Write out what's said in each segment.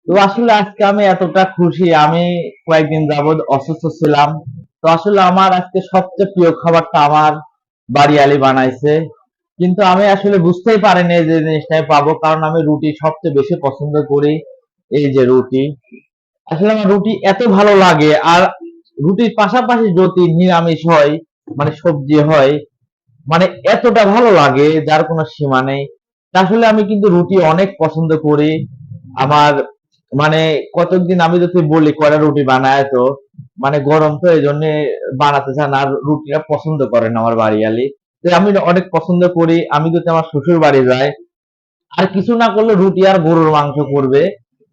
তো আসলে আজকে আমি এতটা খুশি, আমি কয়েকদিন যাবৎ অসুস্থ ছিলাম। তো আসলে আমার আজকে সবচেয়ে প্রিয় খাবারটা আমার বাড়িয়ালি বানাইছে। কিন্তু আমি আসলে বুঝতেই পারিনি যে জিনিসটা আমি পাবো, কারণ আমি রুটি সবচেয়ে বেশি পছন্দ করি। এই যে রুটি, আসলে আমার রুটি এত ভালো লাগে। আর রুটির পাশাপাশি যদি নিরামিষ হয়, মানে সবজি হয়, মানে এতটা ভালো লাগে যার কোনো সীমা নেই। তা আসলে আমি কিন্তু রুটি অনেক পছন্দ করি। আমার মানে কতদিন আমি যদি বলি কয়টা রুটি বানায়, তো মানে গরম তো এই জন্য বানাতে চান, আর রুটিটা পছন্দ করেন আমার বাড়িয়ালি। তো আমি অনেক পছন্দ করি। আমি যদি আমার শ্বশুর বাড়ি যাই, আর কিছু না করলে রুটি আর গরুর মাংস করবে,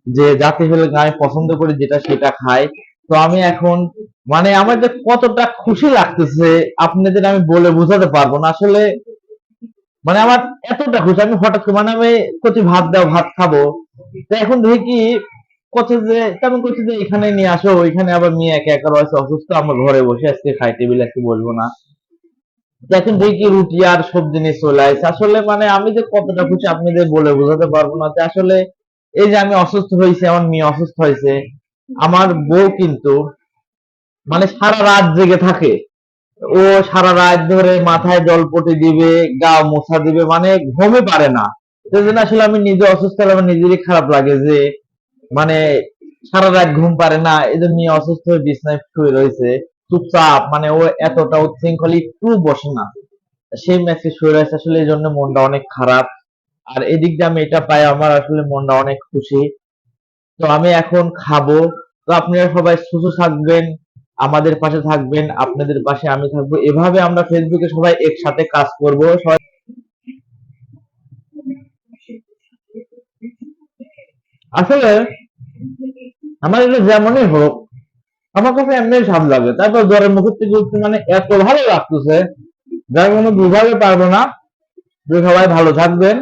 যে যাতে হলে আমি পছন্দ করি যেটা সেটা খাই। তো আমি এখন মানে আমার যে কতটা খুশি লাগতেছে আপনাদের আমি বলে বোঝাতে পারবো না আসলে। মানে আমার এতটা খুশি, আমি হঠাৎ করে মানে আমি করছি ভাত দাও, ভাত খাবো। তো এখন দেখি কি করছে যে তেমন করছে যে এখানে নিয়ে আসো, ওইখানে আবার মেয়ে একা একা রয়েছে অসুস্থ, আমরা ঘরে বসে আজকে খাই, টেবিলে আজকে বসবো না। তো এখন দেখি রুটি আর সবজি নিয়ে চলে আসছে। আসলে মানে আমি যে কতটা খুশি আপনাদের বলে বোঝাতে পারবো না। যে আসলে এই যে আমি অসুস্থ হয়েছে, আমার মেয়ে অসুস্থ হয়েছে, আমার বউ কিন্তু মানে সারা রাত জেগে থাকে। ও সারা রাত ধরে মাথায় জলপটি দিবে, গা মোছা দিবে, মানে ঘুমই পারে না। সেজন্য আসলে আমি নিজে অসুস্থ হলে আমার নিজেরই খারাপ লাগে যে মানে সারা রাত ঘুম পারে না। এই যে মেয়ে অসুস্থ হয়ে বিছনায় শুয়ে রয়েছে চুপচাপ, মানে ও এতটা উচ্ছৃঙ্খল, একটু বসে না, সেই ম্যাচে শুয়ে রয়েছে। আসলে এই জন্য মনটা অনেক খারাপ। আর এদিক দিয়ে আমি এটা পাই, আমার আসলে মনটা অনেক খুশি। তো আমি এখন খাবো। তো আপনারা সবাই সুস্থ থাকবেন, আমাদের পাশে থাকবেন, আপনাদের পাশে আমি থাকবো। এভাবে আমরা ফেসবুকে সবাই একসাথে কাজ করব সবাই। আসলে আমার এটা যেমনই হোক, আমার কাছে এমনি স্বাদ লাগে। তারপর জ্বরের মুখের থেকে উঠতে মানে এত ভালো লাগতেছে, যার কোনো বুঝাতে পারবো না। যে সবাই ভালো থাকবেন।